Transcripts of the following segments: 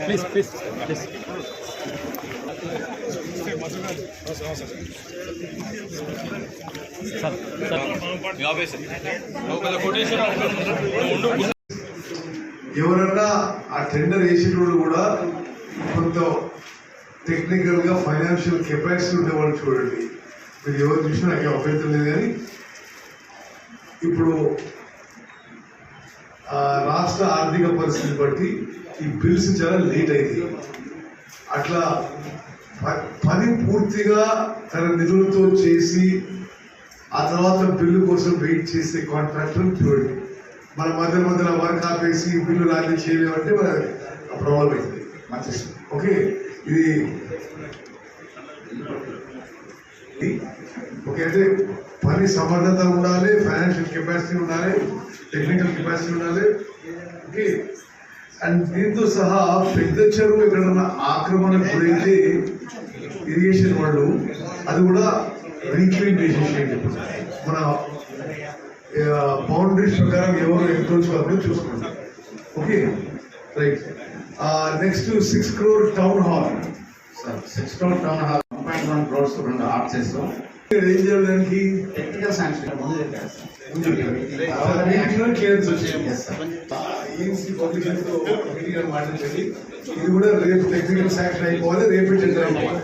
Please please please ఎవరన్నా ఆ tender వేసేటోళ్ళు కూడా కొంత టెక్నికల్ గా ఫైనాన్షియల్ కెపాసిటీ ఉండేవాళ్ళు చూడండి. మీరు ఎవరు చూసినా నాకేం అభ్యంతరం లేదు. కానీ ఇప్పుడు రాష్ట్ర ఆర్థిక పరిస్థితి బట్టి ఈ బిల్స్ చాలా లేట్ అయింది. అట్లా పని పూర్తిగా తన నిధులతో చేసి ఆ తర్వాత బిల్లు కోసం వెయిట్ చేసే కాంట్రాక్టర్ చూడండి. మన మధ్యలో వర్క్ ఆపేసి బిల్లు రాజీ చేయలేమంటే మన ప్రాబ్లం అయింది. ఓకే, ఇది ఓకే అంటే పని సమర్థత ఉండాలి, ఫైనాన్షియల్ కెపాసిటీ ఉండాలి, టెక్నికల్ కెపాసిటీ ఉండాలి. ఓకే, అండ్ దీంతో సహా పెద్ద చెరువు ఎక్కడన్నా ఆక్రమణకు గురైతే ఇరిగేషన్ వాళ్ళు అది కూడా రీక్లెయిమ్ చేసేసేయండి. మన బౌండరీస్ ప్రకారం ఎవరు ఎంట్రోచ్ కాకుండా చూసుకోండి. Okay right. Next 6 crore town hall. 6 crore town hall 1.1 crores 2 art చేస్తాం. ఏం చేయాలి దానికి? టెక్నికల్ శాంక్షన్ ముందు క్లియరెన్స్ వచ్చాయి. మాట్లాడండి. ఇది కూడా రేపు టెక్నికల్ శాంక్షన్ అయిపోవాలి, రేపు టెండర్ అయిపోవాలి.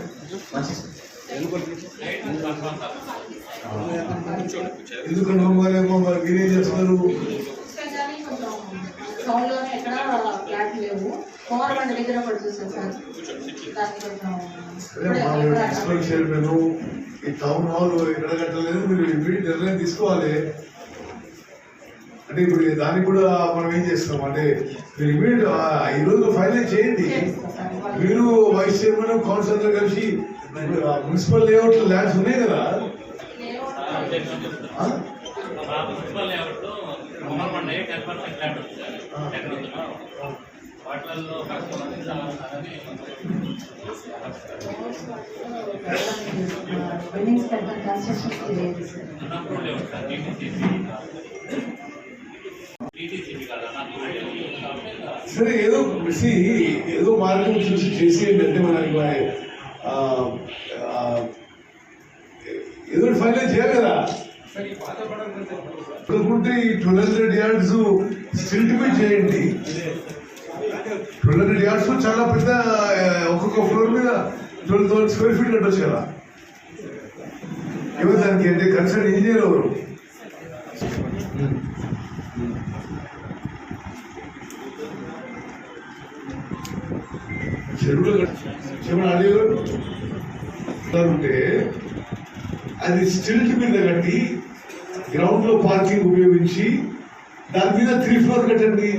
ఎందుకంటే మరి మీరేం చేస్తున్నారు? మున్సిపల్ చైర్మన్ ఈ టౌన్ హాల్ ఎక్కడ కట్టలేదు, మీరు ఇమీడియట్ నిర్ణయం తీసుకోవాలి. అంటే ఇప్పుడు దానికి కూడా మనం ఏం చేస్తాం అంటే మీరు ఇమీడియట్ ఈరోజు ఫైనల్ చేయండి. మీరు వైస్ చైర్మన్ కౌన్సిలర్ కలిసి మున్సిపల్ లేఅవుట్ ల్యాండ్స్ ఉన్నాయి కదా, సరే ఏదో మార్గం చూసి చేసేయండి. మనకి ఏదో ఫైనల్ చేయాలి కదా. అనుకుంటే ఈ 1200 yards స్టిల్టిఫై చేయండి. 1200 yards చాలా పెద్ద, ఒక్కొక్క ఫ్లోర్ మీద 12,000 square feet కట్టొచ్చు కదా. ఎవరు దానికి అంటే కన్సర్న్ ఇంజనీర్ ఎవరు? చెరువులు అడిగే అది స్టిల్ట్ మీద కట్టి గ్రౌండ్ లో పార్కింగ్ ఉపయోగించి దాని మీద 3 floor కట్టండి.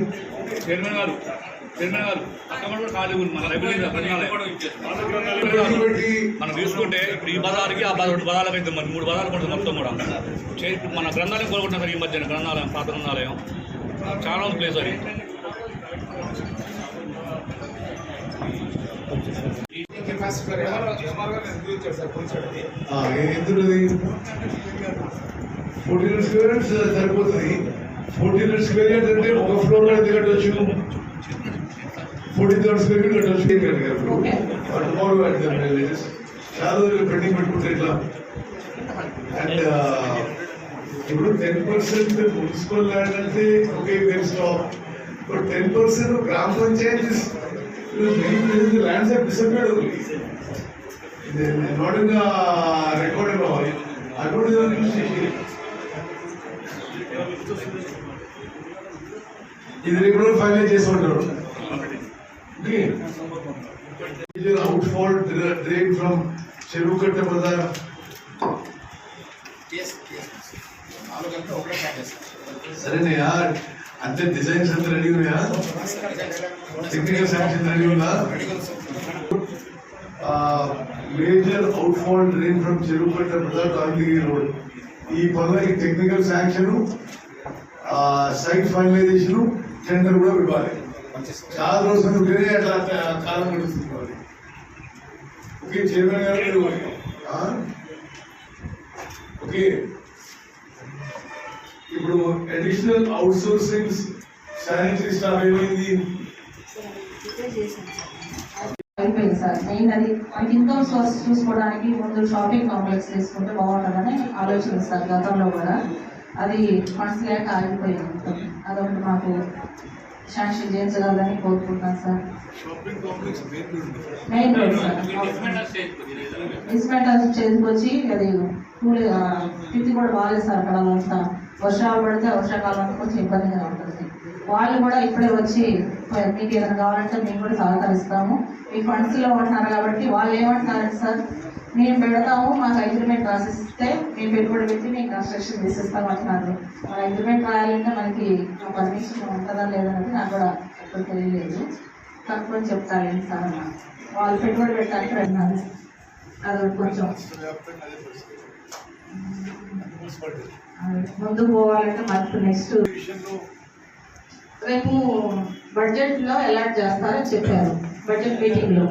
మనం చూసుకుంటే ఇప్పుడు ఈ బజార్కి ఆ బజార్కి అయితే మరి 3 బజార్లు పడుతుంది మొత్తం కూడా. మన గ్రంథాలయం కోరుకుంటున్నాం సార్ ఈ మధ్యన, గ్రంథాలయం పాత గ్రంథాలయం చాలా ఉంది ప్లేస్ అది. ఎంతున్నది? 1400 square yards సరిపోతుంది. 1400 square yards అంటే ఒక ఫ్లోర్ ఎంత కట్టవచ్చు? 14,000 square feet కట్టవచ్చు. చాలా పెండింగ్ పెట్టుకుంటే ఇట్లా. అండ్ ఇప్పుడు 10% మున్సిపల్ ల్యాండ్ అంటే okay stop, but 10% gram panchayat lands have disappeared only. Not in the record at all. I don't even use ఇది రేపు ఫైనల్ చేసి ఉంటారు. అవుట్ఫాల్ డ్రైన్ ఫ్రమ్ చెరువుకట్ట బజార్. సరేనయ్యా, అంతే డిజైన్స్ అంతా రెడీ ఉన్నాయా? టెక్నికల్ శాంక్షన్ రెడీ ఉందా? మేజర్ అవుట్ఫాల్ డ్రైన్ ఫ్రమ్ చెరువుకట్ట బజార్ టు అల్గిరి రోడ్. ఈ పనులకి technical sanction, site finalization, tender కూడా ఇవ్వాలి. చాలా రోజులు ఉంటేనే అట్లా కాలం నడుస్తుంది. ఓకే చైర్మన్ గారు, ఓకే ఇప్పుడు additional out sourcing sanitary staff ఏమైంది? అయిపోయింది సార్. మెయిన్ అది మనకి ఇన్కమ్ సోర్స్ చూసుకోవడానికి ముందు షాపింగ్ కాంప్లెక్స్ తీసుకుంటే బాగుంటుందని ఆలోచన సార్. గతంలో కూడా అది ఫండ్స్ లేక ఆగిపోయింది. అదొకటి మాకు శాంక్షన్ చేయించగలదని కోరుకుంటున్నాను సార్. మెయిన్ రోడ్ సార్ డిస్మెంట్ చేసుకొచ్చి అది స్థితి కూడా బాగాలేదు సార్. అక్కడ అంతా వర్షాలు పడితే వర్షాకాలం అంతా కొంచెం ఇబ్బందిగా ఉంటుంది. వాళ్ళు కూడా ఇప్పుడే వచ్చి మీకు ఏదైనా కావాలంటే మేము కూడా సహకరిస్తాము, మీ ఫండ్స్లో ఉంటున్నారు కాబట్టి వాళ్ళు ఏమంటున్నారంటే సార్ మేము పెడతాము, మాకు అగ్రిమెంట్ రాసిస్తే మేము పెట్టుబడి పెట్టి మేము కన్స్ట్రక్షన్ చేసేస్తాం అంటున్నారు. మన అగ్రిమెంట్ రాయాలంటే మనకి పర్మిషన్ ఉంటుందా లేదనేది నాకు కూడా ఎప్పుడు తెలియలేదు. కనుక్కొని చెప్తారేంటి సార్ వాళ్ళు పెట్టుబడి పెట్టడానికి అన్నారు. అది కొంచెం ముందుకు పోవాలంటే మనకు నెక్స్ట్ రేపు బడ్జెట్లో అలాట్ చేస్తారని చెప్పారు. బడ్జెట్ మీటింగ్లో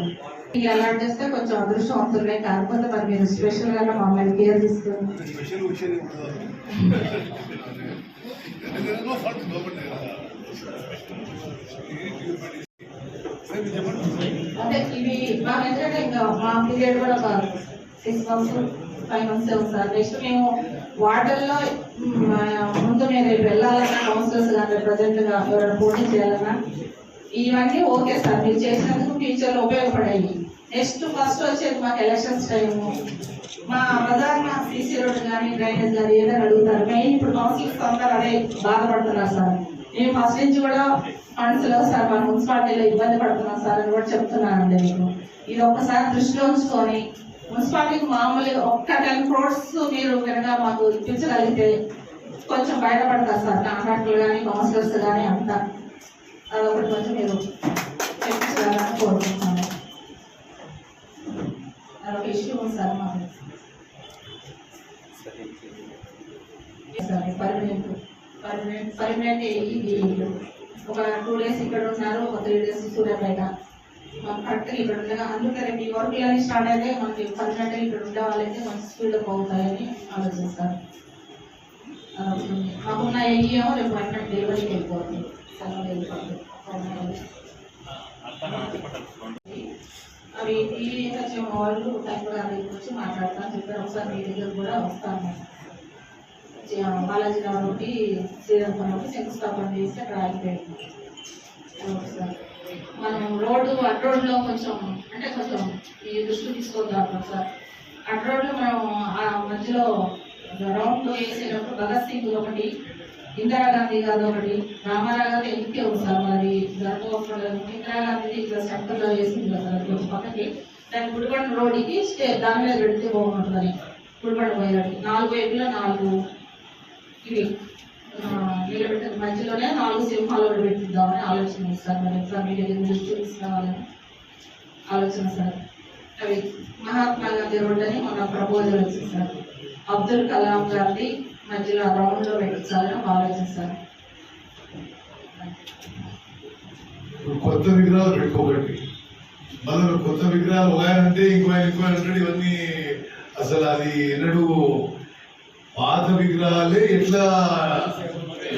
అలాట్ చేస్తే కొంచెం అదృష్టవంతులే, కాకపోతే మరి మీరు స్పెషల్గా మమ్మల్ని కేర్ తీసుకుని అంటే ఇవి మాకు ఏంటంటే ఇంకా మా పీరియడ్ కూడా ఒక 6 months 5 months సార్. నెక్స్ట్ మేము వార్డుల్లో ముందు మేము రేపు వెళ్ళాలన్నా కౌన్సిలర్స్ కానీ ప్రజెంట్గా ఎవరైనా పోటీ చేయాలన్నా ఇవన్నీ ఓకే సార్, మీరు చేసినందుకు ఫ్యూచర్లో ఉపయోగపడాయి. నెక్స్ట్ ఫస్ట్ వచ్చేది మాకు ఎలక్షన్స్ టైము, మా ప్రధాన సీసీ రోడ్ కానీ డ్రైనేజ్ కానీ ఏదైనా అడుగుతారు. మెయిన్ ఇప్పుడు కౌన్సిలర్స్ అందరూ అదే బాధపడుతున్నారు సార్. మేము ఫస్ట్ నుంచి కూడా ఫండ్స్ లేవు సార్, మన మున్సిపాలిటీలో ఇబ్బంది పడుతున్నాం సార్ అని కూడా చెప్తున్నానండి మీకు. ఇది ఒక్కసారి దృష్టిలో ఉంచుకొని మున్సిపాలిటీకి మామూలుగా ఒక్క 10 crores మీరు కనుక మాకు ఇప్పించగలిగితే కొంచెం బయటపడతారు సార్ కాంట్రాక్టర్లు కానీ కౌన్సిలర్స్ కానీ అంతా. అదొకటి కొంచెం మీరు చెప్పించాలని కోరుకుంటున్నాను. అదొక ఇష్యూ ఉంది సార్ మాకు. సార్ పర్మనెంట్ ఇది ఒక 2 days ఇక్కడ ఉన్నారు, ఒక 3 days సూర్యాపేట. మాకు కరెక్ట్గా ఇక్కడ ఉండగా అందుకే రేపు ఈ వర్క్లు అన్ని స్టార్ట్ అయితే మనకి పర్మనెంట్గా ఇక్కడ ఉండే వాళ్ళైతే మంచి స్పీడ్లో పోతాయని ఆలోచిస్తారు. మాకున్న ఏమో రేపు పర్మనెంట్ డెలివరీకి వెళ్ళిపోతుంది. అవి టీవీ వాళ్ళు టైం దగ్గరికి వచ్చి మాట్లాడతాను చెప్పారు. ఒకసారి మీ దగ్గర కూడా వస్తాను. బాలాజీ నగర్ ఒకటి శ్రీరంగం ఒకటి శంకుస్థాపన చేసి అక్కడ ఆగిపోయింది. సార్ మనం రోడ్డు అడ్ రోడ్లో కొంచెం అంటే కొంచెం ఈ దృష్టి తీసుకొద్దాం సార్. అడ్ రోడ్లో మనం ఆ మధ్యలో రౌండ్ వేసేటప్పుడు భగత్ సింగ్ ఒకటి, ఇందిరాగాంధీ గారు ఒకటి, రామారావు గారు ఎన్నికే ఉంది సార్. మరి ఇందిరాగాంధీ ఇక్కడ సెంటర్లో వేసింది కదా సార్ కొంచెం పక్కకి. దాని గుడిబండ రోడ్డుకి దాని మీద పెడితే బాగుంటుందని గుడిబండ పోయేవాడికి 4 వైపులో 4 ఇవి నిలబెట్టిన మధ్యలోనే 4 సింహాలు పెట్టిద్దామని ఆలోచన సార్. మరి సార్ మీ దగ్గర దృష్టి తీసుకురావాలని ఆలోచన సార్. అవి మహాత్మా గాంధీ రోడ్ అని మన ప్రపోజల్ వచ్చింది సార్. అబ్దుల్ కలాం గాంధీ మధ్యలో రౌండ్లో పెట్టించాలని ఆలోచన సార్. కొత్త విగ్రహాలు పెట్టుకోకండి. మళ్ళీ కొత్త విగ్రహాలు ఒకనంటే ఇంకో అంటాడు. ఇవన్నీ అసలు అది ఎన్నడూ పాత విగ్రహాలే ఎట్లా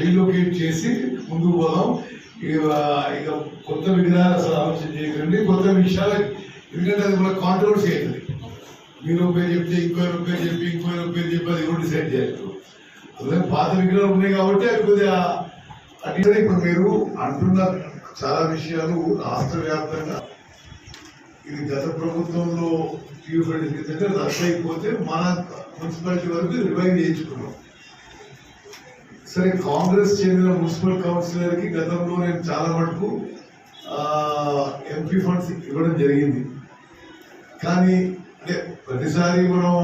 రీలొకేట్ చేసి ముందుకు పోదాం. ఇక కొత్త విగ్రహాలు అసలు ఆలోచన చేయకండి. కొత్త విషయాలు, ఎందుకంటే అది మన కాంట్రవర్సీ అవుతుంది. మీరు పేరు చెప్తే ఇంకో పేరు చెప్పి అది కూడా డిసైడ్ చేయొచ్చు. అందుకని పాత విగ్రహాలు ఉన్నాయి కాబట్టి అది కొద్దిగా అంటే ఇప్పుడు మీరు అంటున్న చాలా విషయాలు రాష్ట్ర వ్యాప్తంగా ఇది గత ప్రభుత్వంలో దగ్గర రద్దు అయిపోతే మన మున్సిపాలిటీ వరకు రివైవ్ చేయించుకున్నాం. సరే, కాంగ్రెస్ చెందిన మున్సిపల్ కౌన్సిలర్కి గతంలో నేను చాలా మటుకు ఎంపీ ఫండ్స్ ఇవ్వడం జరిగింది. కానీ అంటే ప్రతిసారి మనం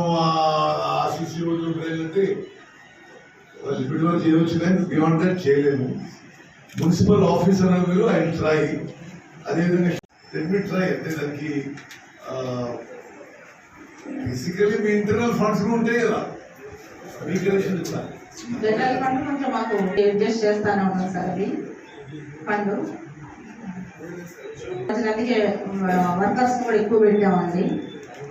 ఆర్సీసీ రోడ్లు అంటే లిమిట్ వరకు చేయవచ్చు, కానీ బియాండ్ దట్ చేయలేము. మున్సిపల్ ఆఫీసర్ అని మీరు ఆయన ట్రై, అదేవిధంగా ట్రై అంటే దానికి బేసికలీ మీ ఇంటర్నల్ ఫండ్స్ కూడా ఉంటాయి కదా, మీకు జనరల్ ఫండ్ కొంచెం మాకు అడ్జస్ట్ చేస్తానే ఉన్నాం సార్. అది ఫండ్ అందుకే వర్కర్స్ కూడా ఎక్కువ పెట్టామండి.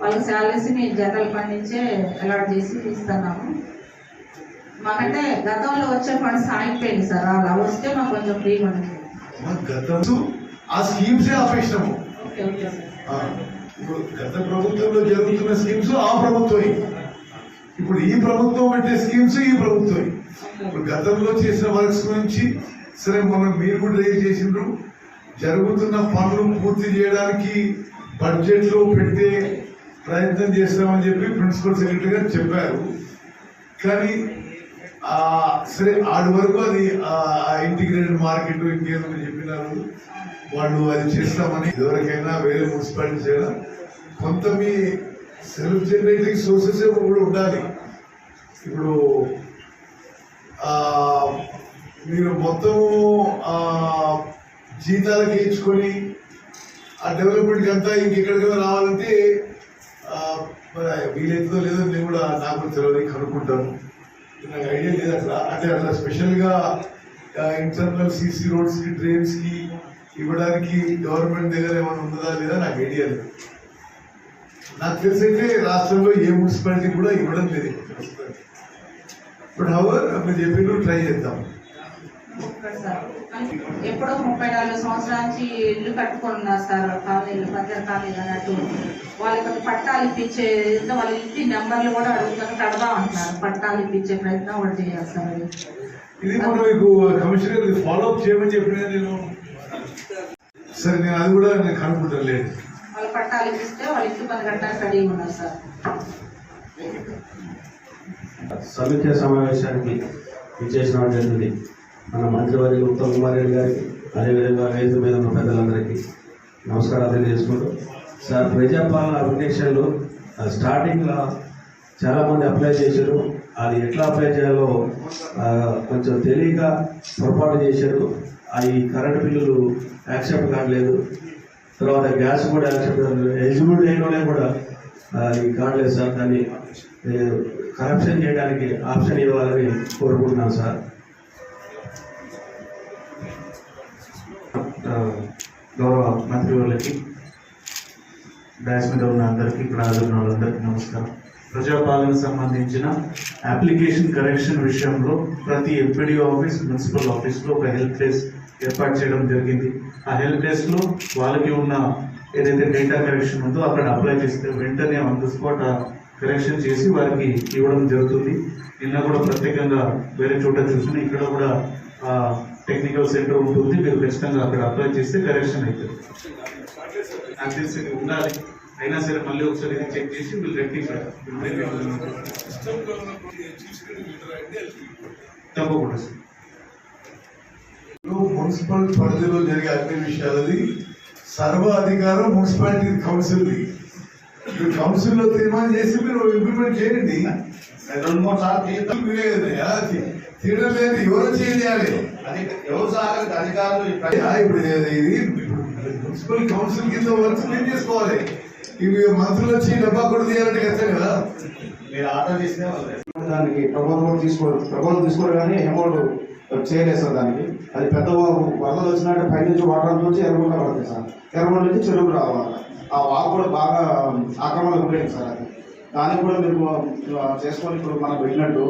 వాళ్ళకి శాలరీస్ మేము జనరల్ ఫండ్ నుంచే అలాట్ చేసి ఇస్తున్నాము. మాకంటే గతంలో వచ్చే ఫండ్స్ ఆగిపోయింది సార్. అలా వస్తే మాకు కొంచెం ఫ్రీగా ఉంటుంది. గతంలో ఆ స్కీమ్సే ఆపేసినాము. Okay okay sir. ఇప్పుడు గత ప్రభుత్వంలో జరుగుతున్న స్కీమ్స్ ఆ ప్రభుత్వం, ఇప్పుడు ఈ ప్రభుత్వం పెట్టే స్కీమ్స్ ఈ ప్రభుత్వం. ఇప్పుడు గతంలో చేసిన వర్క్స్ గురించి సరే మనం మీరు కూడా రేజ్ చేసిండ్రు, జరుగుతున్న పనులు పూర్తి చేయడానికి బడ్జెట్ లో పెట్టే ప్రయత్నం చేస్తామని చెప్పి ప్రిన్సిపల్ సెక్రటరీ గారు చెప్పారు. కానీ సరే ఆడి వరకు అది ఇంటిగ్రేటెడ్ మార్కెట్ ఇంకేదో చెప్పినారు వాళ్ళు, అది చేస్తామని. ఎవరికైనా వేరే మున్సిపాలిటీస్ అయినా కొంత మీ సెల్ఫ్ జనరేటింగ్ సోర్సెస్ కూడా ఉండాలి. ఇప్పుడు మీరు మొత్తం జీతాలకు ఇచ్చుకొని ఆ డెవలప్మెంట్కి అంతా ఇంకెక్కడికైనా రావాలంటే వీలైతుందో లేదో నేను కూడా నాకు తెలియదు, కనుక్కుంటాను. నాకు ఐడియా లేదు అట్లా. అంటే అట్లా స్పెషల్గా ఇంటర్నల్ సీసీ రోడ్స్కి డ్రైన్స్కి ఇవ్వడానికి గవర్నమెంట్ దగ్గర ఏమైనా ఉందా లేదా నాకు ఐడియా లేదు. నాకు తెలిసైతే రాష్ట్రంలో ఏ మున్సిపాలిటీ కూడా ఇవ్వడం లేదు బట్ హవర్ మీరు చెప్పినట్టు ట్రై చేద్దాం. సార్ ఎప్పుడో 34 సంవత్సరాల నుంచి ఇల్లు కట్టుకున్నారు సార్, కాలేజీలు మధ్య కాలేజీ అన్నట్టు వాళ్ళకి పట్టాలు ఇప్పించే వాళ్ళ ఇంటి నెంబర్లు కూడా అడుగుతారు, కడదాం అంటున్నారు. పట్టాలు ఇప్పించే ప్రయత్నం కూడా చేయాలి సార్. ఇది మనం మీకు కమిషనర్ ఫాలో అప్ చేయమని చెప్పిన నేను. సరే నేను అది కూడా నేను కనుక్కుంటాను లేదు. వాళ్ళ పట్టాలు ఇప్పిస్తే వాళ్ళ ఇంటి పని కట్టడానికి రెడీగా ఉన్నారు సార్. సమీక్ష సమావేశానికి విచ్చేసిన జరిగింది మన మంత్రివర్యులు ఉత్తమ్ కుమార్ రెడ్డి గారికి, అదేవిధంగా వేదిక మీద ఉన్న పెద్దలందరికీ నమస్కారాలు తెలియజేసుకుంటూ, సార్ ప్రజాపాలన అప్లికేషన్లు స్టార్టింగ్లో చాలామంది అప్లై చేశారు. అది ఎట్లా అప్లై చేయాలో కొంచెం తెలియక పొరపాటు చేశారు. అవి కరెంటు బిల్లులు యాక్సెప్ట్ కావట్లేదు, తర్వాత గ్యాస్ కూడా యాక్సెప్ట్ కావట్లేదు, ఎలిజిబిలిటీ అయిన వాళ్ళే కూడా అది కావట్లేదు సార్. దాన్ని కరప్షన్ చేయడానికి ఆప్షన్ ఇవ్వాలని కోరుకుంటున్నాను సార్. గౌరవ మంత్రివర్యులకి, డాష్ మీద ఉన్న అందరికీ, ఇక్కడ హాజరున్న వాళ్ళందరికీ నమస్కారం. ప్రజాపాలనకు సంబంధించిన అప్లికేషన్ కరెక్షన్ విషయంలో ప్రతి ఎంపీడీఓ ఆఫీస్, మున్సిపల్ ఆఫీస్లో ఒక హెల్ప్ డెస్క్ ఏర్పాటు చేయడం జరిగింది. ఆ హెల్ప్ డెస్క్లో వాళ్ళకి ఉన్న ఏదైతే డేటా కరెక్షన్ ఉందో అక్కడ అప్లై చేస్తే వెంటనే ఆన్ ది స్పాట్ కరెక్షన్ చేసి వారికి ఇవ్వడం జరుగుతుంది. నిన్న కూడా ప్రత్యేకంగా వేరే చోట చూసిన ఇక్కడ కూడా టెక్నికల్ సెంటర్ ఉంటుంది, మీరు ఖచ్చితంగా అక్కడ అప్లై చేస్తే కరెక్షన్ అవుతుంది. నాకు తెలిసి ఉండాలి, అయినా సరే మళ్ళీ ఒకసారి ఇది చెక్ చేసి వీళ్ళు రెక్టిఫై తప్పకుండా సార్. మున్సిపల్ పరిధిలో జరిగే అన్ని విషయాలది సర్వ అధికారం మున్సిపాలిటీ కౌన్సిల్ది. మీరు కౌన్సిల్లో తీర్మానం చేసి మీరు ఇంప్లిమెంట్ చేయండి. 2-3 సార్లు తీయడం లేదు, ఎవరు చేయాలి? అది ఎవరు సార్ అధికారులు ఇప్పుడు ఇది మున్సిపల్ కౌన్సిల్ కింద వర్క్స్ మేము చేసుకోవాలి. ఇవి మంత్రులు వచ్చి డబ్బా కూడా తీయాలంటే కష్టం కదా. మీరు ఆర్డర్ చేసినా దానికి ప్రపోజల్ తీసుకోరు కానీ అమౌంట్ చేయలేదు సార్. దానికి అది పెద్ద వరదలు వచ్చినట్టు పైనుంచి వాటర్ నుంచి ఎర్రగుంట పడుతుంది సార్. ఎర్రగుంట నుంచి చెరువుకు రావాలి. ఆ వాక్ కూడా బాగా ఆక్రమణకు ఉండేది సార్. అది దానికి కూడా మీరు చేసుకొని ఇప్పుడు మనం పెట్టినట్టు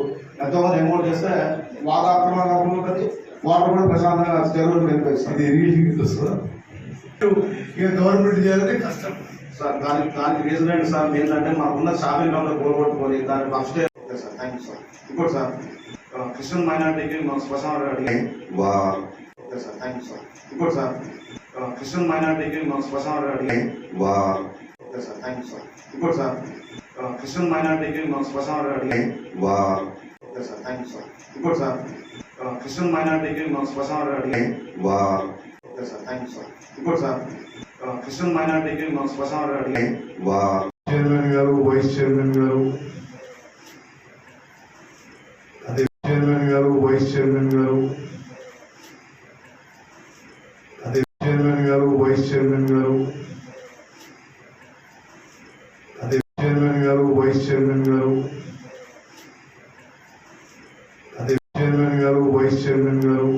ఎంతోమంది అమౌంట్ చేస్తే వాక్ ఆక్రమణ కాకుండా ఉంటుంది, వాటర్ కూడా ప్రశాంతంగా చెరువులకు వెళ్ళిపోయింది. ఇది ఇరిగేషన్ కింద వస్తుందా? ఇక గవర్నమెంట్ చేయాలంటే కష్టం సార్. దానికి రీజన్ ఏంటి సార్? ఏంటంటే మాకున్న షాపింగ్ కాంప్లెక్స్ కూడగొట్టుకొని దానికి first okay sir. Thank you sir. ఇంకోటి సార్, క్రిస్టియన్ మైనారిటీకి మాకు శ్మశానం okay sir. Thank you sir. ఇంకోటి సార్, క్రిస్టియన్ మైనారిటీకి మాకు శ్మశానం okay sir. Thank you sir. ఇంకోటి సార్, క్రిస్టియన్ మైనారిటీకి మాకు శ్మశానం okay sir. Thank you sir. ఇంకోటి సార్, క్రిస్టియన్ మైనారిటీకి మాకు శ్మశానం okay sir. Thank you sir. ఇంకోటి సార్, క్రిస్టియన్ మైనారిటీకి మాకు శ్మశానం చైర్మన్ గారు, వైస్ చైర్మన్ గారు, అదే చైర్మన్ గారు, వైస్ చైర్మన్ గారు, అదే చైర్మన్ గారు, వైస్ చైర్మన్ గారు, అదే చైర్మన్ గారు, వైస్ చైర్మన్ గారు, అదే చైర్మన్ గారు, వైస్ చైర్మన్ గారు,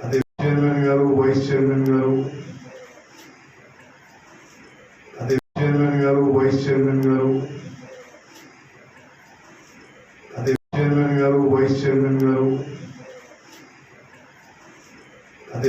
అదే చైర్మన్ గారు, వైస్ చైర్మన్ గారు, అదే చైర్మన్ గారు, వైస్ చైర్మన్ గారు, అదే చైర్మన్ గారు, వైస్ చైర్మన్ గారు, అదే